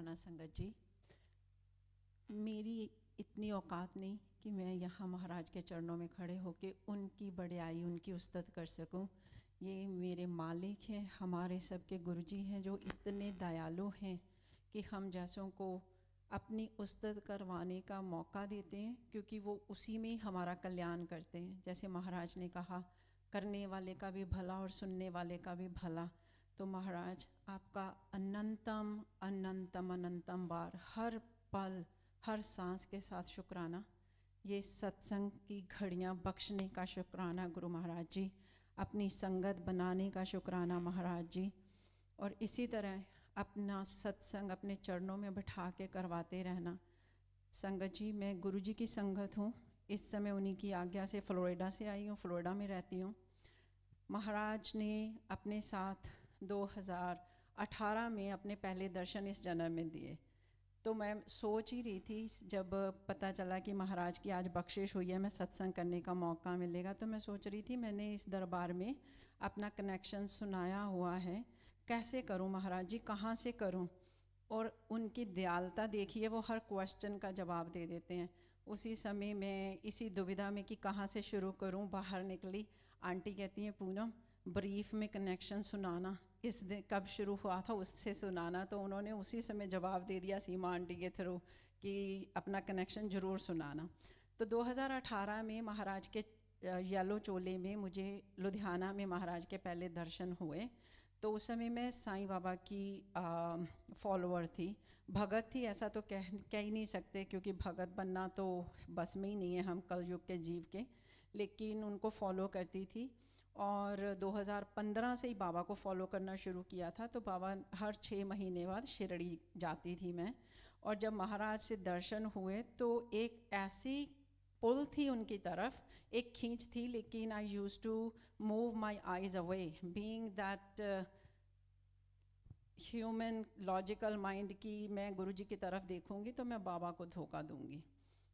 शुक्राना संगत जी। मेरी इतनी औकात नहीं कि मैं यहाँ महाराज के चरणों में खड़े होकर उनकी बड़ाई, उनकी उस्तत कर सकूं। ये मेरे मालिक हैं, हमारे सबके गुरुजी हैं, जो इतने दयालु हैं कि हम जैसों को अपनी उस्तत करवाने का मौका देते हैं, क्योंकि वो उसी में ही हमारा कल्याण करते हैं। जैसे महाराज ने कहा, करने वाले का भी भला और सुनने वाले का भी भला। तो महाराज आपका अनंतम अनंतम अनंतम बार, हर पल हर सांस के साथ शुक्राना। ये सत्संग की घड़ियाँ बख्शने का शुक्राना गुरु महाराज जी, अपनी संगत बनाने का शुक्राना महाराज जी, और इसी तरह अपना सत्संग अपने चरणों में बिठा के करवाते रहना। संगत जी, मैं गुरु जी की संगत हूँ। इस समय उन्हीं की आज्ञा से फ्लोरिडा से आई हूँ, फ्लोरिडा में रहती हूँ। महाराज ने अपने साथ 2018 में अपने पहले दर्शन इस जन्म में दिए। तो मैं सोच ही रही थी, जब पता चला कि महाराज की आज बख्शिश हुई है, मैं सत्संग करने का मौका मिलेगा, तो मैं सोच रही थी मैंने इस दरबार में अपना कनेक्शन सुनाया हुआ है, कैसे करूं महाराज जी, कहाँ से करूं। और उनकी दयालुता देखिए, वो हर क्वेश्चन का जवाब दे देते हैं। उसी समय मैं इसी दुविधा में कि कहाँ से शुरू करूं, बाहर निकली। आंटी कहती हैं, पूनम ब्रीफ में कनेक्शन सुनाना, किस दिन कब शुरू हुआ था उससे सुनाना। तो उन्होंने उसी समय जवाब दे दिया सीमा आंटी के थ्रू कि अपना कनेक्शन ज़रूर सुनाना। तो 2018 में महाराज के येलो चोले में मुझे लुधियाना में महाराज के पहले दर्शन हुए। तो उस समय मैं साईं बाबा की फॉलोअर थी, भगत थी ऐसा तो कह ही नहीं सकते, क्योंकि भगत बनना तो बस में ही नहीं है हम कलयुग के जीव के, लेकिन उनको फॉलो करती थी। और 2015 से ही बाबा को फॉलो करना शुरू किया था। तो बाबा हर 6 महीने बाद शिरडी जाती थी मैं, और जब महाराज से दर्शन हुए तो एक ऐसी पुल थी उनकी तरफ, एक खींच थी, लेकिन I used to move my eyes away, being that human logical mind की मैं गुरु जी की तरफ देखूंगी तो मैं बाबा को धोखा दूंगी।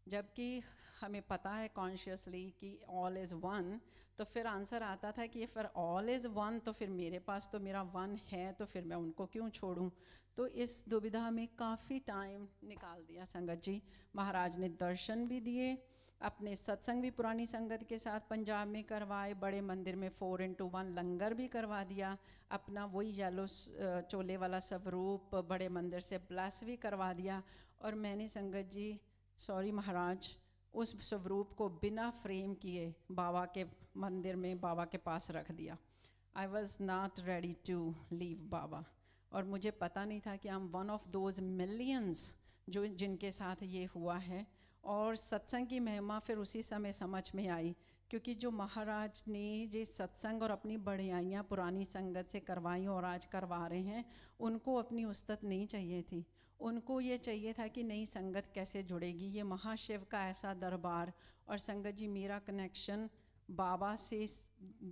जबकि हमें पता है कॉन्शियसली कि ऑल इज़ वन, तो फिर आंसर आता था कि फिर ऑल इज़ वन, तो फिर मेरे पास तो मेरा वन है, तो फिर मैं उनको क्यों छोड़ूं। तो इस दुविधा में काफ़ी टाइम निकाल दिया संगत जी। महाराज ने दर्शन भी दिए, अपने सत्संग भी पुरानी संगत के साथ पंजाब में करवाए, बड़े मंदिर में 4x1 लंगर भी करवा दिया, अपना वही येलो चोले वाला स्वरूप बड़े मंदिर से ब्लेस भी करवा दिया। और मैंने संगत जी, सॉरी महाराज, उस स्वरूप को बिना फ्रेम किए बाबा के मंदिर में बाबा के पास रख दिया। I was not ready to leave बाबा, और मुझे पता नहीं था कि I am one of those millions जो जिनके साथ ये हुआ है। और सत्संग की महिमा फिर उसी समय समझ में आई, क्योंकि जो महाराज ने ये सत्संग और अपनी बढ़ियाइयाँ पुरानी संगत से करवाई और आज करवा रहे हैं, उनको अपनी उस्तत नहीं चाहिए थी। उनको ये चाहिए था कि नई संगत कैसे जुड़ेगी, ये महाशिव का ऐसा दरबार। और संगत जी, मेरा कनेक्शन बाबा से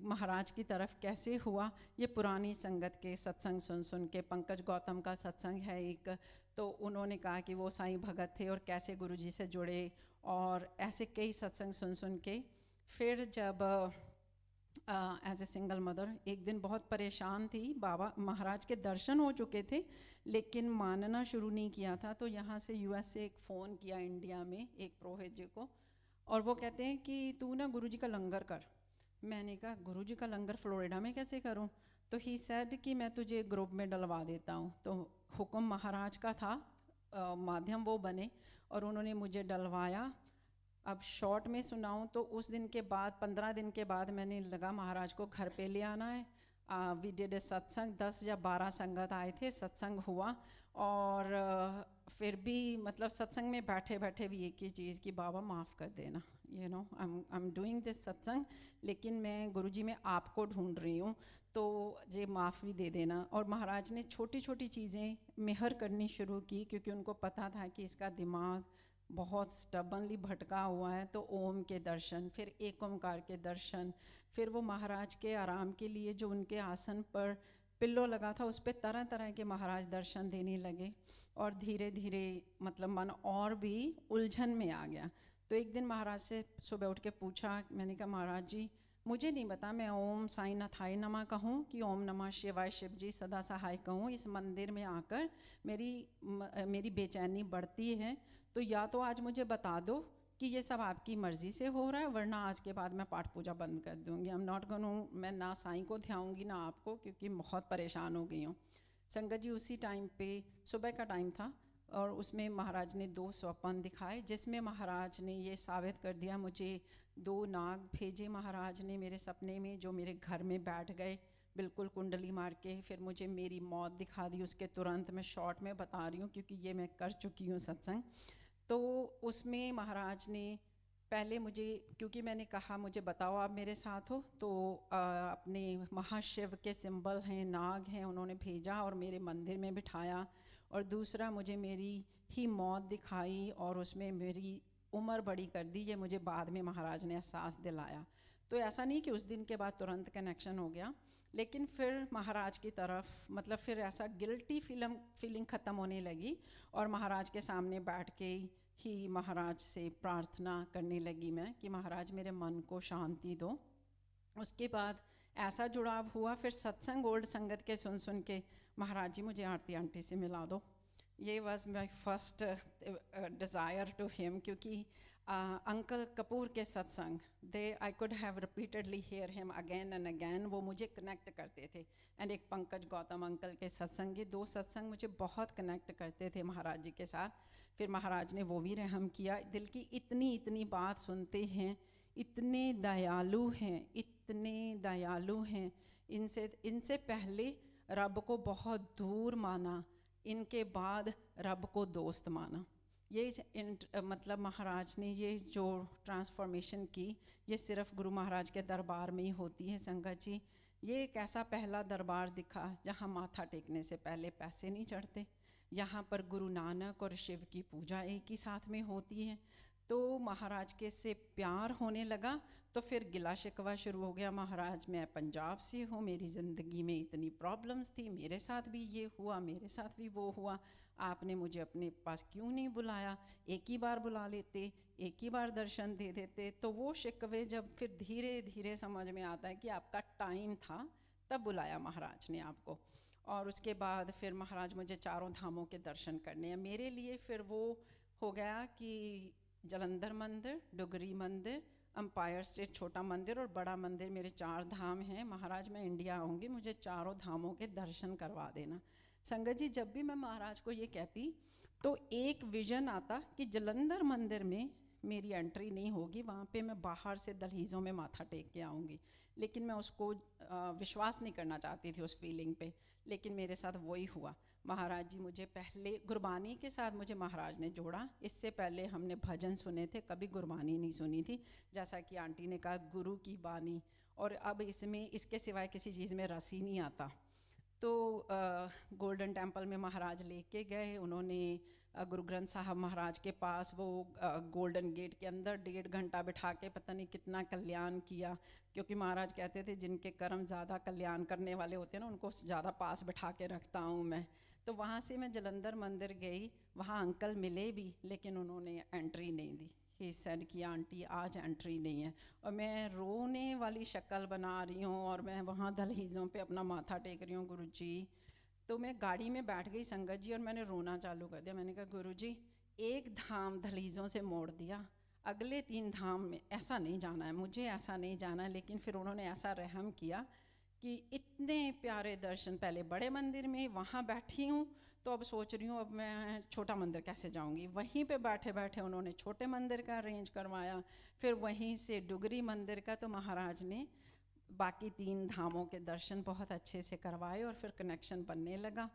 महाराज की तरफ कैसे हुआ, ये पुरानी संगत के सत्संग सुन सुन के। पंकज गौतम का सत्संग है एक, तो उन्होंने कहा कि वो साईं भगत थे और कैसे गुरुजी से जुड़े, और ऐसे कई सत्संग सुन सुन के फिर जब एज ए सिंगल मदर एक दिन बहुत परेशान थी। बाबा महाराज के दर्शन हो चुके थे लेकिन मानना शुरू नहीं किया था। तो यहाँ से यूएस से एक फ़ोन किया इंडिया में एक पुरोहित जी को, और वो कहते हैं कि तू ना गुरुजी का लंगर कर। मैंने कहा गुरुजी का लंगर फ्लोरिडा में कैसे करूँ? तो ही सेड कि मैं तुझे ग्रुप में डलवा देता हूँ। तो हुक्म महाराज का था, माध्यम वो बने और उन्होंने मुझे डलवाया। अब शॉर्ट में सुनाऊं तो उस दिन के बाद 15 दिन के बाद मैंने लगा महाराज को घर पे ले आना है। वी डिड ए सत्संग, 10 या 12 संगत आए थे, सत्संग हुआ। और फिर भी मतलब सत्संग में बैठे बैठे भी एक ही चीज़ कि बाबा माफ़ कर देना, you know I am doing this सत्संग, लेकिन मैं गुरुजी में आपको ढूंढ रही हूँ, तो ये माफ़ भी दे देना। और महाराज ने छोटी छोटी चीज़ें मेहर करनी शुरू की, क्योंकि उनको पता था कि इसका दिमाग बहुत स्टबनली भटका हुआ है। तो ओम के दर्शन, फिर एक ओमकार के दर्शन, फिर वो महाराज के आराम के लिए जो उनके आसन पर पिल्लो लगा था उस पर तरह तरह के महाराज दर्शन देने लगे। और धीरे धीरे मतलब मन और भी उलझन में आ गया। तो एक दिन महाराज से सुबह उठ के पूछा, मैंने कहा महाराज जी मुझे नहीं पता मैं ओम साई नाथाय नमः कहूँ कि ओम नमः शिवाय शिव जी सदा सहाय कहूँ। इस मंदिर में आकर मेरी बेचैनी बढ़ती है। तो या तो आज मुझे बता दो कि ये सब आपकी मर्ज़ी से हो रहा है, वरना आज के बाद मैं पाठ पूजा बंद कर दूँगी। आई एम नॉट गोना, मैं ना साईं को ध्याऊँगी ना आपको, क्योंकि बहुत परेशान हो गई हूँ। संगत जी उसी टाइम पे सुबह का टाइम था और उसमें महाराज ने 2 स्वप्न दिखाए, जिसमें महाराज ने ये साबित कर दिया, मुझे 2 नाग भेजे महाराज ने मेरे सपने में, जो मेरे घर में बैठ गए बिल्कुल कुंडली मार के। फिर मुझे मेरी मौत दिखा दी उसके तुरंत। मैं शॉर्ट में बता रही हूँ क्योंकि ये मैं कर चुकी हूँ सत्संग। तो उसमें महाराज ने पहले मुझे, क्योंकि मैंने कहा मुझे बताओ आप मेरे साथ हो, तो अपने महाशिव के सिंबल हैं, नाग हैं, उन्होंने भेजा और मेरे मंदिर में बिठाया। और दूसरा मुझे मेरी ही मौत दिखाई और उसमें मेरी उम्र बड़ी कर दी। ये मुझे बाद में महाराज ने एहसास दिलाया। तो ऐसा नहीं कि उस दिन के बाद तुरंत कनेक्शन हो गया, लेकिन फिर महाराज की तरफ, मतलब फिर ऐसा गिल्टी फीलिंग ख़त्म होने लगी और महाराज के सामने बैठ के ही महाराज से प्रार्थना करने लगी मैं कि महाराज मेरे मन को शांति दो। उसके बाद ऐसा जुड़ाव हुआ, फिर सत्संग ओल्ड संगत के सुन सुन के, महाराज जी मुझे आरती आंटी से मिला दो। ये was my first desire to him, क्योंकि अंकल कपूर के सत्संग, they I could have repeatedly hear him again and again, वो मुझे कनेक्ट करते थे। एंड एक पंकज गौतम अंकल के सत्संग, ये 2 सत्संग मुझे बहुत कनेक्ट करते थे महाराज जी के साथ। फिर महाराज ने वो भी रहम किया, दिल की इतनी बात सुनते हैं, इतने दयालु हैं, इतने दयालु हैं। इनसे पहले रब को बहुत दूर माना, इनके बाद रब को दोस्त माना। ये मतलब महाराज ने ये जो ट्रांसफॉर्मेशन की, ये सिर्फ गुरु महाराज के दरबार में ही होती है संगत जी। ये एक ऐसा पहला दरबार दिखा जहाँ माथा टेकने से पहले पैसे नहीं चढ़ते। यहाँ पर गुरु नानक और शिव की पूजा एक ही साथ में होती है। तो महाराज के से प्यार होने लगा, तो फिर गिला शिकवा शुरू हो गया। महाराज मैं पंजाब से हूँ, मेरी ज़िंदगी में इतनी प्रॉब्लम्स थी, मेरे साथ भी ये हुआ, मेरे साथ भी वो हुआ, आपने मुझे अपने पास क्यों नहीं बुलाया, एक ही बार बुला लेते, एक ही बार दर्शन दे देते। तो वो शिकवे जब फिर धीरे धीरे समझ में आता है कि आपका टाइम था, तब बुलाया महाराज ने आपको। और उसके बाद फिर महाराज मुझे 4 धामों के दर्शन करने हैं। मेरे लिए फिर वो हो गया कि जलंधर मंदिर, डुगरी मंदिर, अम्पायर स्टेट छोटा मंदिर और बड़ा मंदिर, मेरे 4 धाम हैं। महाराज मैं इंडिया आऊँगी, मुझे 4 धामों के दर्शन करवा देना। संगत जी जब भी मैं महाराज को ये कहती, तो एक विज़न आता कि जलंधर मंदिर में मेरी एंट्री नहीं होगी, वहाँ पे मैं बाहर से दहलीज़ों में माथा टेक के आऊँगी। लेकिन मैं उसको विश्वास नहीं करना चाहती थी उस फीलिंग पे, लेकिन मेरे साथ वही हुआ। महाराज जी मुझे पहले गुरबानी के साथ मुझे महाराज ने जोड़ा। इससे पहले हमने भजन सुने थे, कभी गुरबानी नहीं सुनी थी। जैसा कि आंटी ने कहा गुरु की बानी, और अब इसमें इसके सिवाय किसी चीज़ में रस ही नहीं आता। तो गोल्डन टेम्पल में महाराज लेके गए, उन्होंने गुरु ग्रंथ साहब महाराज के पास वो गोल्डन गेट के अंदर 1.5 घंटा बिठा के पता नहीं कितना कल्याण किया। क्योंकि महाराज कहते थे जिनके कर्म ज़्यादा कल्याण करने वाले होते हैं ना, उनको ज़्यादा पास बिठा के रखता हूँ मैं। तो वहाँ से मैं जलंधर मंदिर गई, वहाँ अंकल मिले भी, लेकिन उन्होंने एंट्री नहीं दी। ही सेड कि आंटी आज एंट्री नहीं है। और मैं रोने वाली शक्ल बना रही हूँ और मैं वहाँ दहलीज़ों पे अपना माथा टेक रही हूँ, गुरुजी। तो मैं गाड़ी में बैठ गई संगत जी और मैंने रोना चालू कर दिया। मैंने कहा गुरुजी एक धाम दहलीज़ों से मोड़ दिया, अगले 3 धाम में ऐसा नहीं जाना है, मुझे ऐसा नहीं जाना है। लेकिन फिर उन्होंने ऐसा रहम किया कि इतने प्यारे दर्शन, पहले बड़े मंदिर में वहाँ बैठी हूँ, तो अब सोच रही हूँ अब मैं छोटा मंदिर कैसे जाऊँगी। वहीं पे बैठे बैठे उन्होंने छोटे मंदिर का अरेंज करवाया, फिर वहीं से डुगरी मंदिर का। तो महाराज ने बाकी 3 धामों के दर्शन बहुत अच्छे से करवाए और फिर कनेक्शन बनने लगा।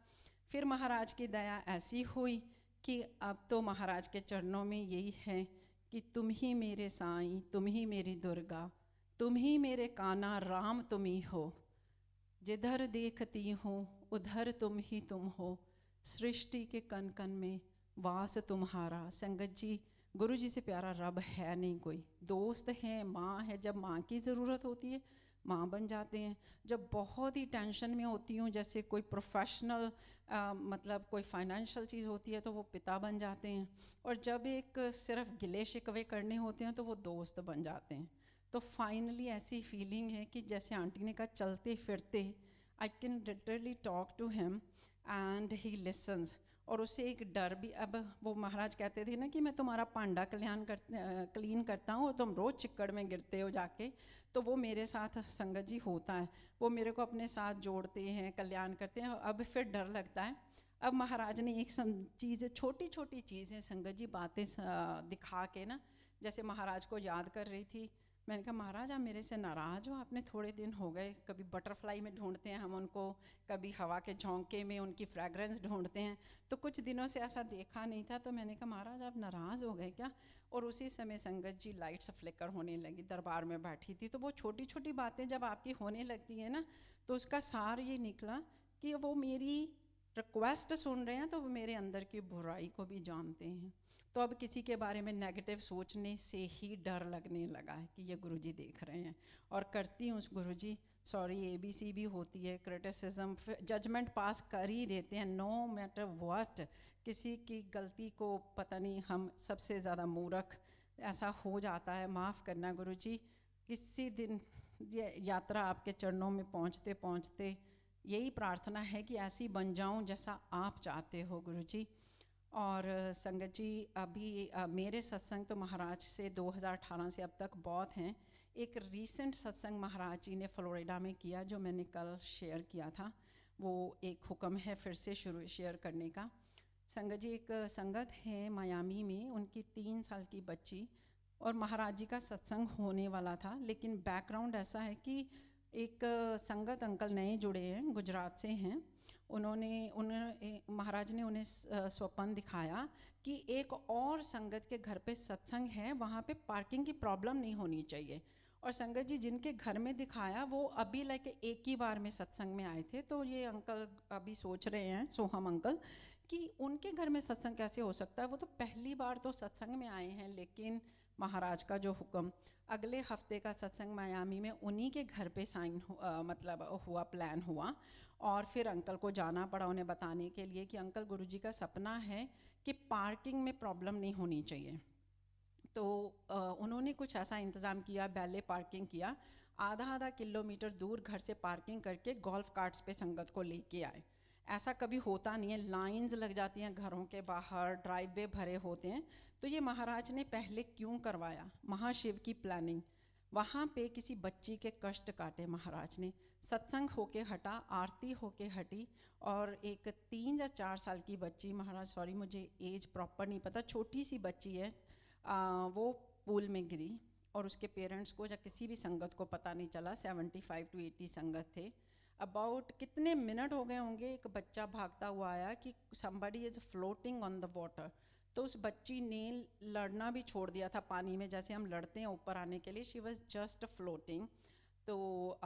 फिर महाराज की दया ऐसी हुई कि अब तो महाराज के चरणों में यही है कि तुम ही मेरे साईं, तुम ही मेरी दुर्गा, तुम ही मेरे कान्हा राम, तुम ही हो। जिधर देखती हूँ उधर तुम ही तुम हो, सृष्टि के कण कण में वास तुम्हारा। संगत जी गुरु जी से प्यारा रब है नहीं कोई। दोस्त हैं, माँ है, जब माँ की ज़रूरत होती है माँ बन जाते हैं। जब बहुत ही टेंशन में होती हूँ, जैसे कोई प्रोफेशनल मतलब कोई फाइनेंशियल चीज़ होती है, तो वो पिता बन जाते हैं। और जब एक सिर्फ गिले शिकवे करने होते हैं तो वो दोस्त बन जाते हैं। तो फाइनली ऐसी फीलिंग है कि जैसे आंटी ने कहा चलते फिरते I can literally talk to him and he listens. और उससे एक डर भी, अब वो महाराज कहते थे ना कि मैं तुम्हारा पांडा क्लीन करता हूँ और तुम रोज़ चिक्कड़ में गिरते हो जाके, तो वो मेरे साथ संगत जी होता है। वो मेरे को अपने साथ जोड़ते हैं, कल्याण करते हैं। अब फिर डर लगता है। अब महाराज ने एक चीज़ें, छोटी छोटी चीज़ें संगत जी बातें दिखा के ना, जैसे महाराज को याद कर रही थी। मैंने कहा महाराज आप मेरे से नाराज़ हो, आपने थोड़े दिन हो गए, कभी बटरफ्लाई में ढूंढते हैं हम उनको, कभी हवा के झोंके में उनकी फ्रेगरेंस ढूंढते हैं, तो कुछ दिनों से ऐसा देखा नहीं था। तो मैंने कहा महाराज आप नाराज़ हो गए क्या? और उसी समय संगत जी लाइट्स फ्लिकर होने लगी, दरबार में बैठी थी। तो वो छोटी छोटी बातें जब आपकी होने लगती है ना, तो उसका सार ये निकला कि वो मेरी रिक्वेस्ट सुन रहे हैं, तो वो मेरे अंदर की बुराई को भी जानते हैं। तो अब किसी के बारे में नेगेटिव सोचने से ही डर लगने लगा है कि ये गुरुजी देख रहे हैं। और करती हूँ उस गुरुजी, सॉरी ABC भी होती है, क्रिटिसिज्म, जजमेंट पास कर ही देते हैं नो मैटर व्हाट। किसी की गलती को पता नहीं, हम सबसे ज़्यादा मूर्ख, ऐसा हो जाता है, माफ़ करना गुरुजी। किसी दिन ये यात्रा आपके चरणों में पहुँचते पहुँचते यही प्रार्थना है कि ऐसी बन जाऊँ जैसा आप चाहते हो गुरुजी। और संगत जी अभी मेरे सत्संग तो महाराज से 2018 से अब तक बहुत हैं। एक रीसेंट सत्संग महाराज जी ने फ्लोरिडा में किया, जो मैंने कल शेयर किया था। वो एक हुक्म है फिर से शुरू शेयर करने का। संगत जी एक संगत है मायामी में, उनकी 3 साल की बच्ची, और महाराज जी का सत्संग होने वाला था। लेकिन बैकग्राउंड ऐसा है कि एक संगत अंकल नए जुड़े हैं, गुजरात से हैं। उन्होंने महाराज ने उन्हें स्वप्न दिखाया कि एक और संगत के घर पे सत्संग है, वहाँ पे पार्किंग की प्रॉब्लम नहीं होनी चाहिए। और संगत जी जिनके घर में दिखाया वो अभी लाइक एक ही बार में सत्संग में आए थे। तो ये अंकल अभी सोच रहे हैं, सोहम अंकल, कि उनके घर में सत्संग कैसे हो सकता है, वो तो पहली बार तो सत्संग में आए हैं। लेकिन महाराज का जो हुक्म, अगले हफ्ते का सत्संग मायामी में उन्हीं के घर पे मतलब हुआ, प्लान हुआ। और फिर अंकल को जाना पड़ा उन्हें बताने के लिए कि अंकल गुरुजी का सपना है कि पार्किंग में प्रॉब्लम नहीं होनी चाहिए। तो उन्होंने कुछ ऐसा इंतज़ाम किया, बैले पार्किंग किया, आधा किलोमीटर दूर घर से पार्किंग करके गोल्फ कार्ट्स पे संगत को लेके आए। ऐसा कभी होता नहीं है, लाइंस लग जाती हैं घरों के बाहर, ड्राइववे भरे होते हैं। तो ये महाराज ने पहले क्यों करवाया? महाशिव की प्लानिंग। वहाँ पे किसी बच्ची के कष्ट काटे महाराज ने, सत्संग होके हटा, आरती होके हटी, और एक 3 या 4 साल की बच्ची, महाराज सॉरी मुझे एज प्रॉपर नहीं पता, छोटी सी बच्ची है, वो पूल में गिरी और उसके पेरेंट्स को या किसी भी संगत को पता नहीं चला। 75 to 80 संगत थे। अबाउट कितने मिनट हो गए होंगे, एक बच्चा भागता हुआ आया कि somebody is floating on the water। तो उस बच्ची ने लड़ना भी छोड़ दिया था पानी में, जैसे हम लड़ते हैं ऊपर आने के लिए। She was just floating. तो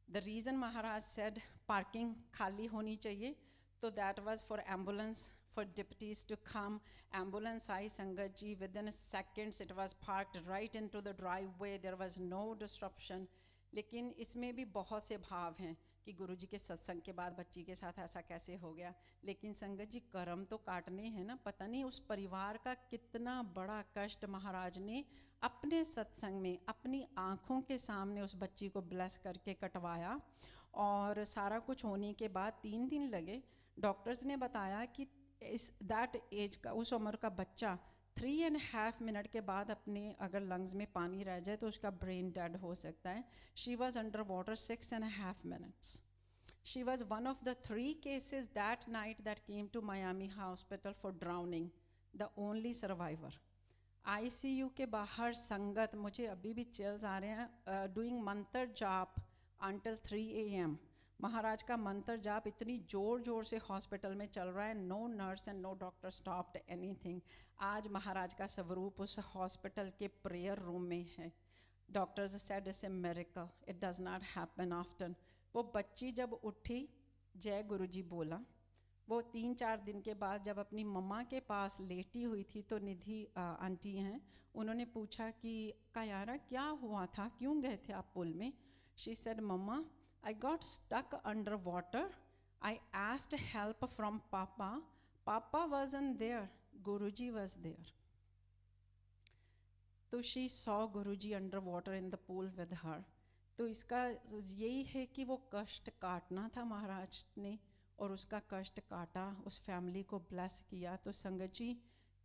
the reason Maharaj said parking खाली होनी चाहिए, तो that was for ambulance, for deputies to come. Ambulance आई Sangat ji, within seconds it was parked right into the driveway, there was no disruption। लेकिन इसमें भी बहुत से भाव हैं कि गुरुजी के सत्संग के बाद बच्ची के साथ ऐसा कैसे हो गया। लेकिन संगत जी कर्म तो काटने हैं ना, पता नहीं उस परिवार का कितना बड़ा कष्ट महाराज ने अपने सत्संग में अपनी आँखों के सामने उस बच्ची को ब्लेस करके कटवाया। और सारा कुछ होने के बाद 3 दिन लगे। डॉक्टर्स ने बताया कि इस दैट एज का, उस उम्र का बच्चा 3.5 मिनट के बाद अपने अगर लंग्स में पानी रह जाए तो उसका ब्रेन डेड हो सकता है। She was under water 6.5 minutes। She was one of the 3 cases that night that came to Miami hospital for drowning, the only survivor. ICU के बाहर संगत, मुझे अभी भी चिल्स आ रहे हैं, डूइंग मंत्र जाप अंटिल 3 AM। महाराज का मंत्र जाप इतनी ज़ोर ज़ोर से हॉस्पिटल में चल रहा है, no nurse and no doctor stopped anything. आज महाराज का स्वरूप उस हॉस्पिटल के प्रेयर रूम में है। Doctors said it's a miracle, it does not happen often. वो बच्ची जब उठी, जय गुरुजी बोला। वो 3-4 दिन के बाद जब अपनी मम्मा के पास लेटी हुई थी, तो निधि आंटी हैं, उन्होंने पूछा कि कायारा क्या हुआ था, क्यों गए थे आप पुल में? She said mamma, I got stuck under water. I asked help from Papa. Papa wasn't there. Guruji was there. तो she saw Guruji under water in the pool with her. तो इसका यही है कि वो कष्ट काटना था महाराज ने, और उसका कष्ट काटा, उस फैमिली को ब्लेस किया। तो संगत जी,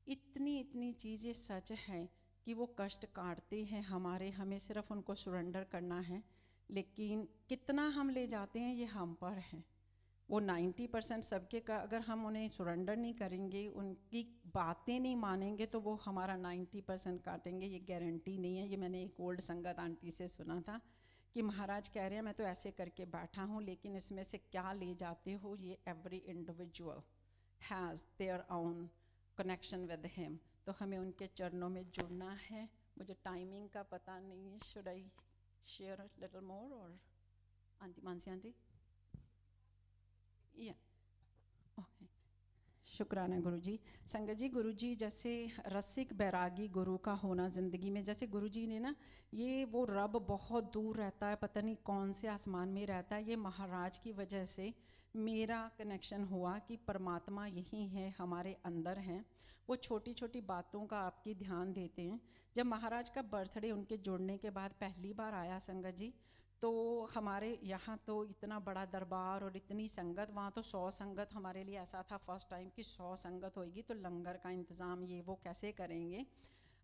इतनी इतनी चीज़ें सच है कि वो कष्ट काटते हैं हमारे, हमें सिर्फ उनको सरेंडर करना है। लेकिन कितना हम ले जाते हैं ये हम पर है। वो 90% सबके का, अगर हम उन्हें सरेंडर नहीं करेंगे, उनकी बातें नहीं मानेंगे, तो वो हमारा 90% काटेंगे, ये गारंटी नहीं है। ये मैंने एक ओल्ड संगत आंटी से सुना था कि महाराज कह रहे हैं मैं तो ऐसे करके बैठा हूँ, लेकिन इसमें से क्या ले जाते हो, ये every individual has their own connection with him. तो हमें उनके चरणों में जुड़ना है। मुझे टाइमिंग का पता नहीं है, should I share a little more और आंटी मानसी आंटी? या ओके, शुक्राना गुरुजी। संगत जी, गुरुजी जैसे रसिक बैरागी गुरु का होना ज़िंदगी में, जैसे गुरुजी ने ना, ये वो रब बहुत दूर रहता है, पता नहीं कौन से आसमान में रहता है, ये महाराज की वजह से मेरा कनेक्शन हुआ कि परमात्मा यही है, हमारे अंदर हैं। वो छोटी छोटी बातों का आपकी ध्यान देते हैं। जब महाराज का बर्थडे उनके जुड़ने के बाद पहली बार आया संगत जी, तो हमारे यहाँ तो इतना बड़ा दरबार और इतनी संगत, वहाँ तो 100 संगत, हमारे लिए ऐसा था फर्स्ट टाइम कि 100 संगत होएगी तो लंगर का इंतज़ाम ये वो कैसे करेंगे।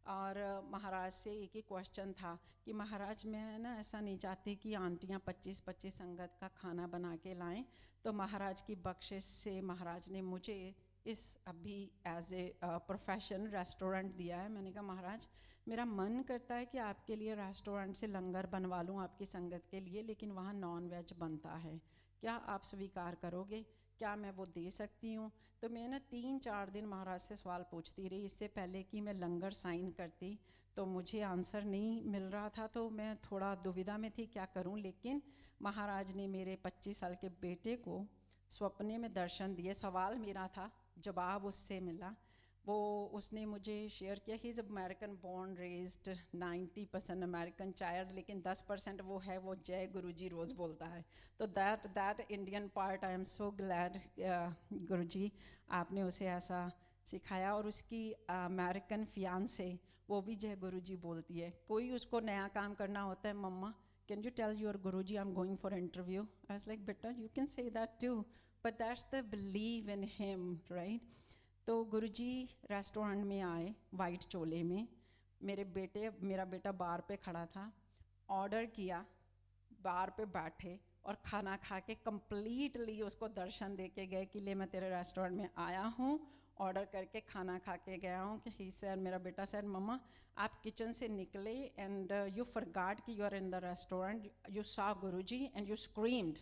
और महाराज से एक ही क्वेश्चन था कि महाराज मैं ना ऐसा नहीं चाहती कि आंटियाँ 25-25 संगत का खाना बना के लाएं। तो महाराज की बख्शिश से महाराज ने मुझे इस अभी एज ए प्रोफेशन रेस्टोरेंट दिया है। मैंने कहा महाराज मेरा मन करता है कि आपके लिए रेस्टोरेंट से लंगर बनवा लूँ आपकी संगत के लिए, लेकिन वहाँ नॉन वेज बनता है, क्या आप स्वीकार करोगे, क्या मैं वो दे सकती हूँ? तो मैं ना 3-4 दिन महाराज से सवाल पूछती रही, इससे पहले कि मैं लंगर साइन करती। तो मुझे आंसर नहीं मिल रहा था, तो मैं थोड़ा दुविधा में थी क्या करूँ। लेकिन महाराज ने मेरे 25 साल के बेटे को स्वप्ने में दर्शन दिए। सवाल मेरा था, जवाब उससे मिला। वो उसने मुझे शेयर किया, he is American born raised, 90% American child, लेकिन 10% वो है, वो जय गुरुजी रोज़ बोलता है। तो that Indian part I am so glad Guruji आपने उसे ऐसा सिखाया। और उसकी अमेरिकन फियांसे वो भी जय गुरुजी बोलती है। कोई उसको नया काम करना होता है, mumma can you tell your Guruji I am going for interview, I was like बेटा you can say that too, but that's the believe in him, right. तो गुरुजी रेस्टोरेंट में आए वाइट चोले में, मेरा बेटा बार पे खड़ा था, ऑर्डर किया, बार पे बैठे और खाना खा के कंप्लीटली उसको दर्शन दे के गए कि ले मैं तेरे रेस्टोरेंट में आया हूँ, ऑर्डर करके खाना खा के गया हूँ। कि ही सर, मेरा बेटा सर, मम्मा आप किचन से निकले एंड यू फॉरगॉट कि you are in the restaurant, you saw Guruji and you screamed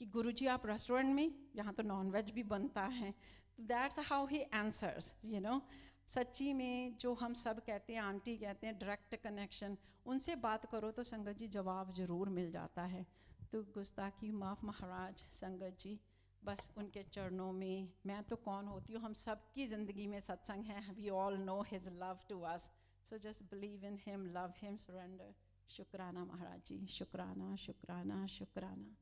कि गुरुजी आप रेस्टोरेंट में, यहाँ तो नॉन वेज भी बनता है। That's how he answers, you know. सच्ची में जो हम सब कहते हैं, आंटी कहते हैं डायरेक्ट कनेक्शन, उनसे बात करो तो संगत जी जवाब ज़रूर मिल जाता है। तो गुस्ताखी माफ़ महाराज संगत जी, बस उनके चरणों में मैं तो कौन होती हूँ, हम सब की ज़िंदगी में सत्संग है, we all know his love to us, so just believe in him, love him, surrender. शुक्राना महाराज जी, शुक्राना शुक्राना शुक्राना।